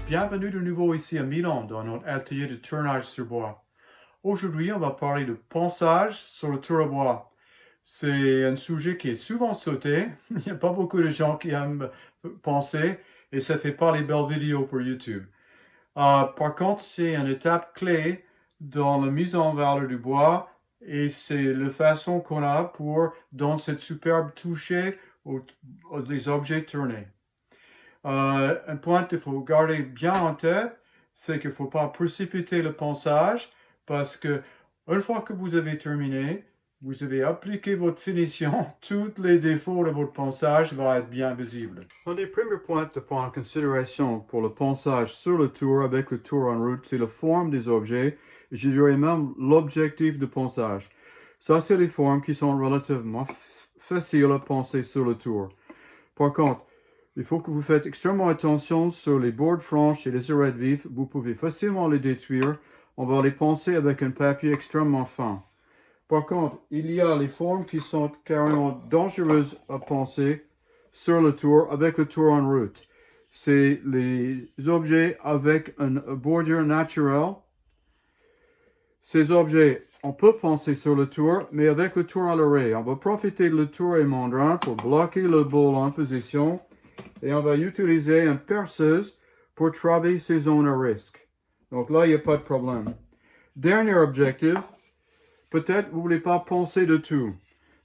Bienvenue de nouveau ici à Milan dans notre atelier de tournage sur bois. Aujourd'hui, on va parler de ponçage sur le tour à bois. C'est un sujet qui est souvent sauté. Il n'y a pas beaucoup de gens qui aiment poncer et ça fait pas les belles vidéos pour YouTube. Par contre, c'est une étape clé dans la mise en valeur du bois et c'est la façon qu'on a pour donner cette superbe toucher aux objets tournés. Un point qu'il faut garder bien en tête, c'est qu'il ne faut pas précipiter le ponçage parce que une fois que vous avez terminé, vous avez appliqué votre finition, tous les défauts de votre ponçage vont être bien visibles. Un des premiers points à prendre en considération pour le ponçage sur le tour avec le tour en route, c'est la forme des objets et je dirais même l'objectif de ponçage. Ça, c'est les formes qui sont relativement faciles à poncer sur le tour. Par contre, il faut que vous faites extrêmement attention sur les bords franches et les arêtes vives. Vous pouvez facilement les détruire. On va les poncer avec un papier extrêmement fin. Par contre, il y a les formes qui sont carrément dangereuses à poncer sur le tour avec le tour en route. C'est les objets avec une bordure naturelle. Ces objets, on peut poncer sur le tour, mais avec le tour à l'arrêt. On va profiter de le tour émondrin pour bloquer le bol en position. Et on va utiliser une perceuse pour travailler ces zones à risque. Donc là, il n'y a pas de problème. Dernier objectif, peut-être vous ne voulez pas poncer de tout.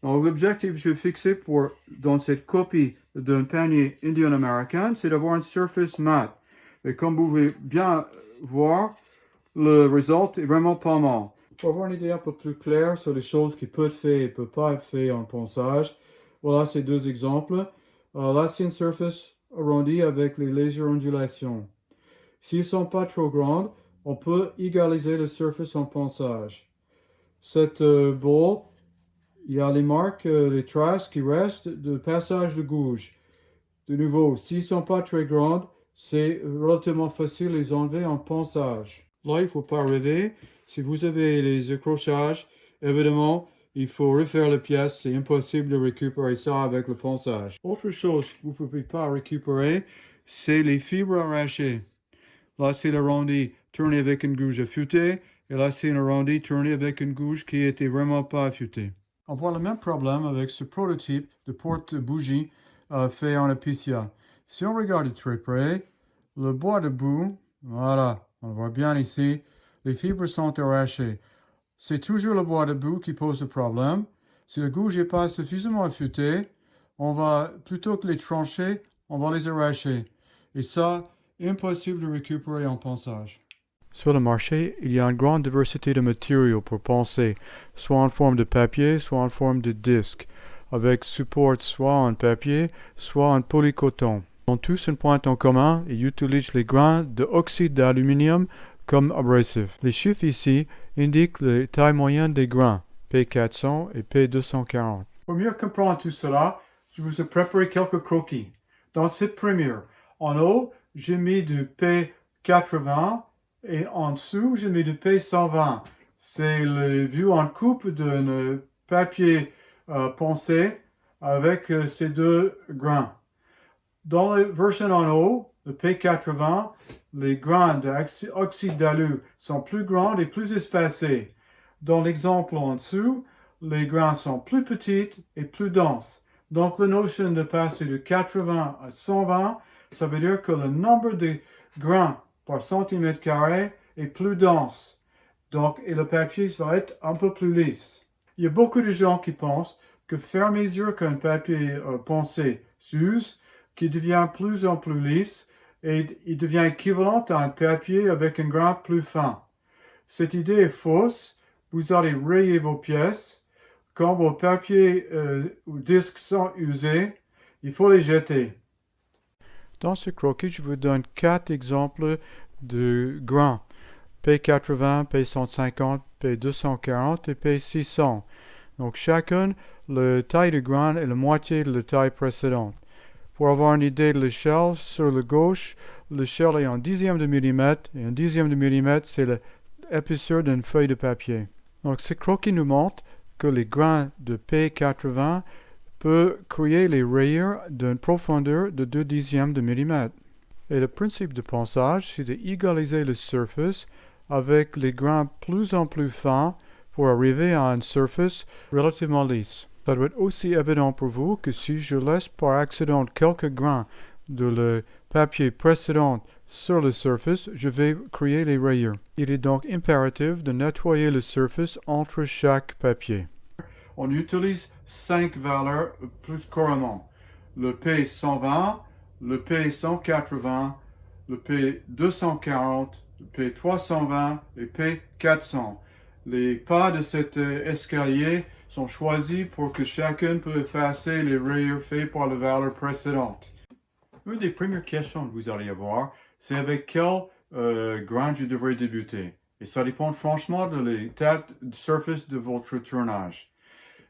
Donc l'objectif que j'ai fixé dans cette copie d'un panier indien-américain, c'est d'avoir une surface mat. Et comme vous pouvez bien voir, le résultat est vraiment pas mal. Pour avoir une idée un peu plus claire sur les choses qui peuvent être faites et ne peuvent pas être faites en ponçage, voilà ces deux exemples. Là, c'est une surface arrondie avec les légères ondulations. S'ils ne sont pas trop grandes, on peut égaliser la surface en ponçage. Cette bowl, il y a les marques, les traces qui restent de passage de gouge. De nouveau, s'ils ne sont pas très grandes, c'est relativement facile de les enlever en ponçage. Là, il ne faut pas rêver. Si vous avez les accrochages, évidemment, il faut refaire la pièce, c'est impossible de récupérer ça avec le ponçage. Autre chose que vous ne pouvez pas récupérer, c'est les fibres arrachées. Là, c'est l'arrondi tourné avec une gouge affûtée, et là, c'est un arrondi tourné avec une gouge qui n'était vraiment pas affûtée. On voit le même problème avec ce prototype de porte-bougie fait en épicéa. Si on regarde de très près, le bois de bout, voilà, on le voit bien ici, les fibres sont arrachées. C'est toujours le bois debout qui pose le problème. Si la gouge n'est pas suffisamment affûtée, on va, plutôt que les trancher, on va les arracher. Et ça, impossible de récupérer en ponçage. Sur le marché, il y a une grande diversité de matériaux pour poncer, soit en forme de papier, soit en forme de disque, avec support soit en papier, soit en polycoton. Ils ont tous un point en commun et utilisent les grains d'oxyde d'aluminium comme abrasif. Les chiffres ici indiquent les tailles moyennes des grains, P400 et P240. Pour mieux comprendre tout cela, je vous ai préparé quelques croquis. Dans cette première, en haut, j'ai mis du P80 et en dessous, j'ai mis du P120. C'est le vue en coupe d'un papier poncé avec ces deux grains. Dans la version en haut, le P80, les grains d'oxyde d'alu sont plus grands et plus espacés. Dans l'exemple en dessous, les grains sont plus petits et plus denses. Donc la notion de passer de 80 à 120, ça veut dire que le nombre de grains par centimètre carré est plus dense. Donc, et le papier va être un peu plus lisse. Il y a beaucoup de gens qui pensent que faire mesure qu'un papier poncé s'use, qui devient plus en plus lisse et il devient équivalent à un papier avec un grain plus fin. Cette idée est fausse. Vous allez rayer vos pièces. Quand vos papiers ou disques sont usés, il faut les jeter. Dans ce croquis, je vous donne 4 exemples de grains. P80, P150, P240 et P600. Donc chacun, la taille de grain est la moitié de la taille précédente. Pour avoir une idée de l'échelle, sur le gauche, l'échelle est en dixième de millimètre, et un dixième de millimètre, c'est l'épaisseur d'une feuille de papier. Donc ce croquis nous montre que les grains de P80 peuvent créer les rayures d'une profondeur de 2 dixièmes de millimètre. Et le principe de ponçage, c'est d'égaliser la surface avec les grains plus en plus fins pour arriver à une surface relativement lisse. Ça doit être aussi évident pour vous que si je laisse par accident quelques grains de le papier précédent sur la surface, je vais créer les rayures. Il est donc impératif de nettoyer la surface entre chaque papier. On utilise 5 valeurs plus couramment. Le P120, le P180, le P240, le P320 et P400. Les pas de cet escalier sont choisis pour que chacun peut effacer les rayures faites par la valeur précédente. Une des premières questions que vous allez avoir, c'est avec quel grain je devrais débuter. Et ça dépend franchement de l'état de surface de votre tournage.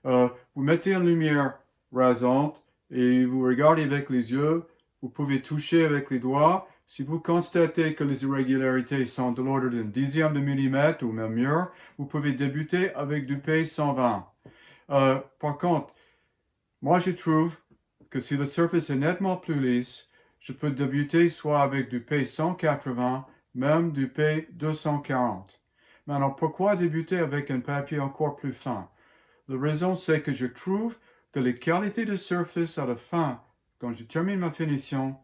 Vous mettez une lumière rasante et vous regardez avec les yeux. Vous pouvez toucher avec les doigts. Si vous constatez que les irrégularités sont de l'ordre d'un dixième de millimètre ou même mieux, vous pouvez débuter avec du P120. Par contre, moi je trouve que si la surface est nettement plus lisse, je peux débuter soit avec du P180, même du P240. Maintenant, pourquoi débuter avec un papier encore plus fin? La raison, c'est que je trouve que les qualités de surface à la fin, quand je termine ma finition,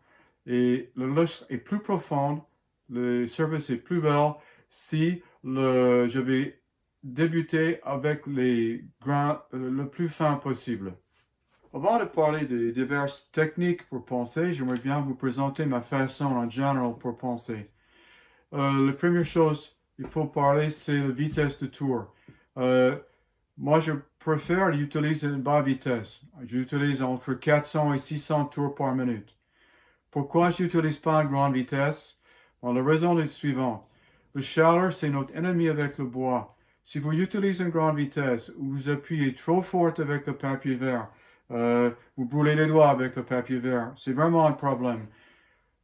et le lustre est plus profonde, le surface est plus belle si je vais débuter avec les grains le plus fin possible. Avant de parler des diverses techniques pour poncer, j'aimerais bien vous présenter ma façon en général pour poncer. La première chose, il faut parler, c'est la vitesse de tour. Moi, je préfère utiliser une basse vitesse. J'utilise entre 400 et 600 tours par minute. Pourquoi je n'utilise pas une grande vitesse? Bon, la raison est suivante. Le chaleur, c'est notre ennemi avec le bois. Si vous utilisez une grande vitesse ou vous appuyez trop fort avec le papier vert, vous brûlez les doigts avec le papier vert. C'est vraiment un problème.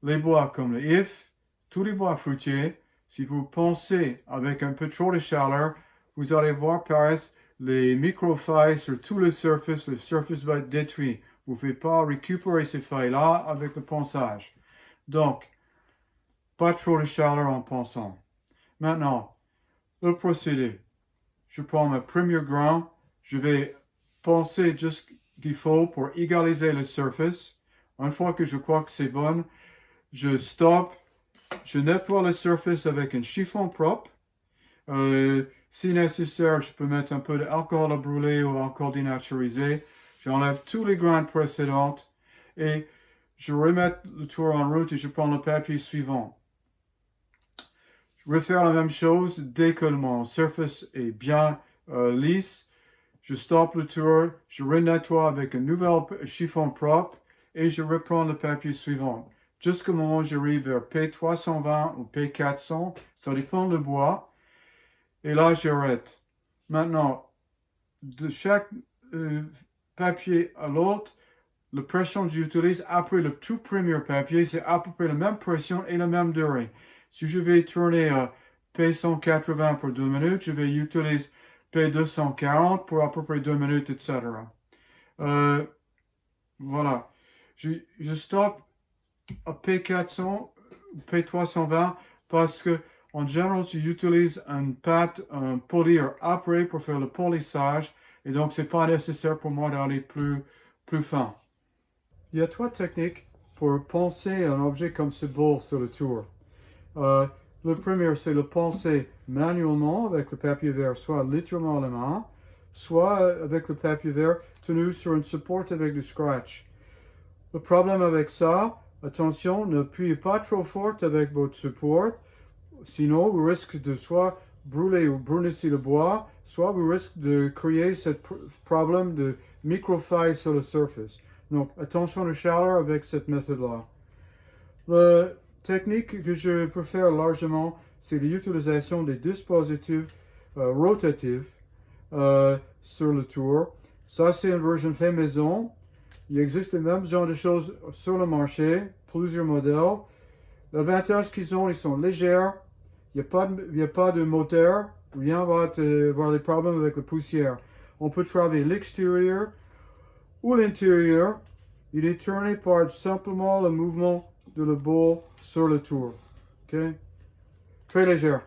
Les bois comme le if, tous les bois fruitiers, si vous poncez avec un peu trop de chaleur, vous allez voir apparaître les micro-failles sur toute la surface va être détruite. Vous ne pouvez pas récupérer ces failles-là avec le ponçage. Donc, pas trop de chaleur en ponçant. Maintenant, le procédé. Je prends ma premier grain, je vais poncer juste ce qu'il faut pour égaliser la surface. Une fois que je crois que c'est bon, je stoppe, je nettoie la surface avec un chiffon propre. Si nécessaire, je peux mettre un peu d'alcool à brûler ou alcool dénaturisé. J'enlève tous les grains précédents et je remets le tour en route et je prends le papier suivant. Je vais faire la même chose dès que mon surface est bien lisse. Je stoppe le tour, je renettoie avec un nouvel chiffon propre et je reprends le papier suivant. Jusqu'au moment où j'arrive vers P320 ou P400, ça dépend du bois. Et là, j'arrête. Maintenant, de chaque papier à l'autre, la pression que j'utilise après le tout premier papier, c'est à peu près la même pression et la même durée. Si je vais tourner à P180 pour 2 minutes, je vais utiliser P240 pour à peu près 2 minutes, etc. Voilà. Je stoppe à P400, P320 parce que en général, j'utilise une pâte, un polir après pour faire le polissage et donc c'est pas nécessaire pour moi d'aller plus fin. Il y a 3 techniques pour poncer un objet comme ce bol sur le tour. Le premier, c'est le poncer manuellement avec le papier vert, soit littéralement à la main, soit avec le papier vert tenu sur un support avec du scratch. Le problème avec ça, attention, n'appuyez pas trop fort avec votre support, sinon vous risquez de soit brûler ou brunisser le bois, soit vous risquez de créer ce problème de microfailles sur la surface. Donc attention à la chaleur avec cette méthode-là. La technique que je préfère largement, c'est l'utilisation des dispositifs rotatifs sur le tour. Ça, c'est une version fait maison. Il existe le même genre de choses sur le marché, plusieurs modèles. L'avantage qu'ils ont, ils sont légers. Il n'y a pas de moteur. Rien va avoir des problèmes avec la poussière. On peut travailler l'extérieur ou l'intérieur. Il est tourné par simplement le mouvement de la boule sur le tour. Okay? Très légère.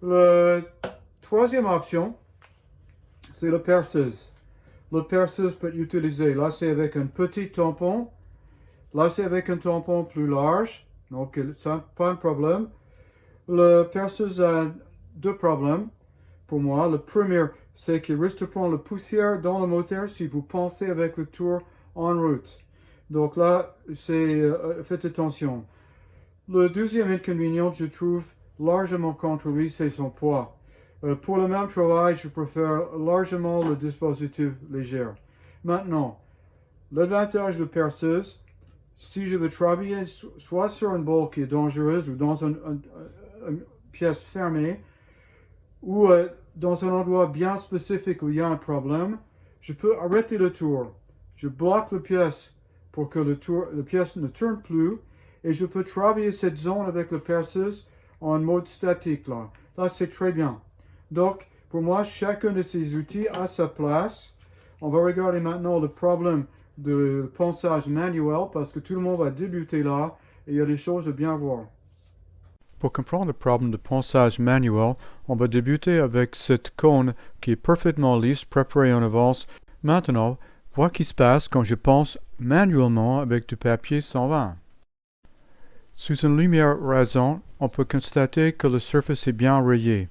La troisième option, c'est la perceuse. La perceuse peut être utilisée. Là, c'est avec un petit tampon. Là, c'est avec un tampon plus large. Donc, ça, pas un problème. La perceuse a deux problèmes pour moi. Le premier, c'est qu'il risque de prendre la poussière dans le moteur si vous pensez avec le tour en route. Donc là, faites attention. Le deuxième inconvénient, je trouve, largement contre lui, c'est son poids. Pour le même travail, je préfère largement le dispositif léger. Maintenant, l'avantage de perceuse, si je veux travailler soit sur une boule qui est dangereuse ou dans une pièce fermée, ou dans un endroit bien spécifique où il y a un problème, je peux arrêter le tour. Je bloque la pièce pour que la pièce ne tourne plus et je peux travailler cette zone avec la perceuse en mode statique. Là, c'est très bien. Donc, pour moi, chacun de ces outils a sa place. On va regarder maintenant le problème de ponçage manuel parce que tout le monde va débuter là et il y a des choses à bien voir. Pour comprendre le problème de ponçage manuel, on va débuter avec cette cône qui est parfaitement lisse, préparée en avance. Maintenant, vois ce qui se passe quand je ponce manuellement avec du papier 120. Sous une lumière rasante, on peut constater que la surface est bien rayée.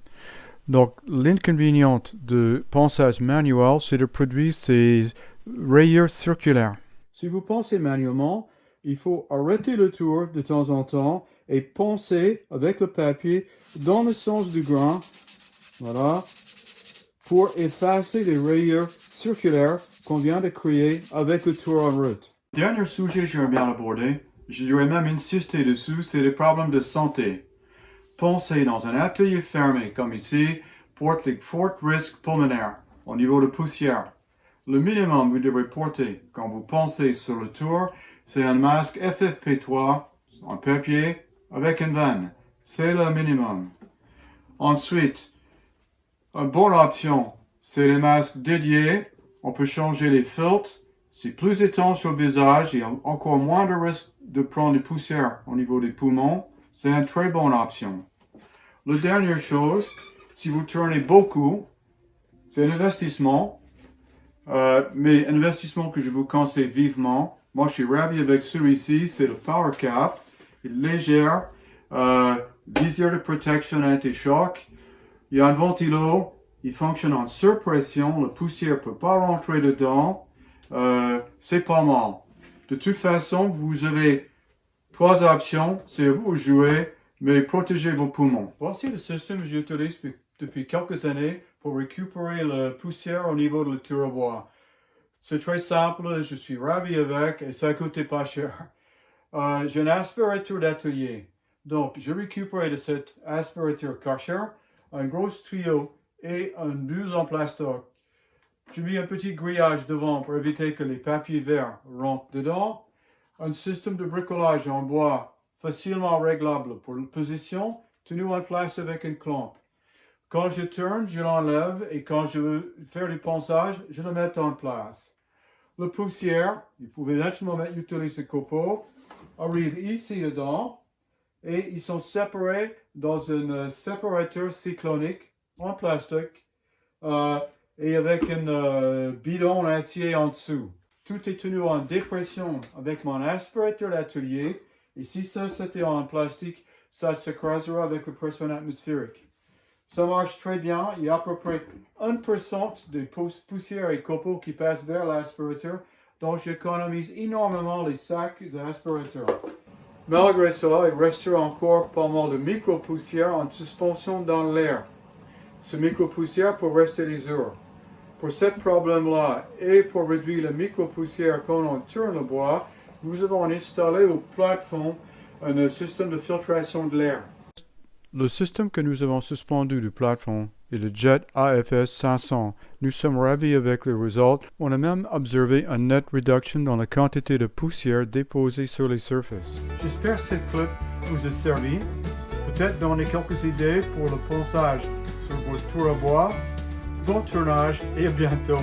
Donc, l'inconvénient de ponçage manuel, c'est de produire ces rayures circulaires. Si vous poncez manuellement, il faut arrêter le tour de temps en temps et poncer avec le papier dans le sens du grain, voilà, pour effacer les rayures circulaires qu'on vient de créer avec le tour en route. Dernier sujet que j'aimerais bien aborder, je devrais même insister dessus, c'est les problèmes de santé. Poncer dans un atelier fermé comme ici porte les forts risques pulmonaires au niveau de poussière. Le minimum que vous devrez porter quand vous poncez sur le tour, c'est un masque FFP3 en papier avec une vanne. C'est le minimum. Ensuite, une bonne option, c'est les masques dédiés. On peut changer les filtres. C'est plus étanche au visage et encore moins de risque de prendre des poussières au niveau des poumons. C'est une très bonne option. La dernière chose, si vous tournez beaucoup, c'est un investissement. Mais un investissement que je vous conseille vivement. Moi, je suis ravi avec celui-ci. C'est le Power Cap. Il est léger. Visière de protection anti-choc. Il y a un ventilo. Il fonctionne en surpression. La poussière ne peut pas rentrer dedans. C'est pas mal. De toute façon, vous avez trois options. C'est à vous de jouer, mais protégez vos poumons. Voici le système que j'utilise depuis quelques années pour récupérer la poussière au niveau de la tour à bois. C'est très simple, je suis ravi avec et ça ne coûtait pas cher. J'ai un aspirateur d'atelier. Donc, j'ai récupéré de cet aspirateur Karcher un gros tuyau et une bulle en plastoc. J'ai mis un petit grillage devant pour éviter que les papiers verts rentrent dedans. Un système de bricolage en bois facilement réglable pour la position, tenu en place avec une clampe. Quand je tourne, je l'enlève et quand je veux faire du ponçage, je le mets en place. La poussière, vous pouvez naturellement utiliser ce copeau, arrive ici dedans et ils sont séparés dans un séparateur cyclonique en plastique et avec un bidon en acier en dessous. Tout est tenu en dépression avec mon aspirateur d'atelier et si ça c'était en plastique, ça s'écrasera avec la pression atmosphérique. Ça marche très bien. Il y a à peu près 1% de poussière et copeaux qui passent vers l'aspirateur. Donc, j'économise énormément les sacs d'aspirateur. Malgré cela, il restera encore pas mal de micro-poussière en suspension dans l'air. Ce micro-poussière peut rester des heures. Pour ce problème-là et pour réduire la micro-poussière quand on tourne le bois, nous avons installé au plafond un système de filtration de l'air. Le système que nous avons suspendu du plafond est le Jet AFS 500. Nous sommes ravis avec les résultats. On a même observé une nette réduction dans la quantité de poussière déposée sur les surfaces. J'espère que cette clip vous a servi. Peut-être donner quelques idées pour le ponçage sur votre tour à bois. Bon tournage et à bientôt.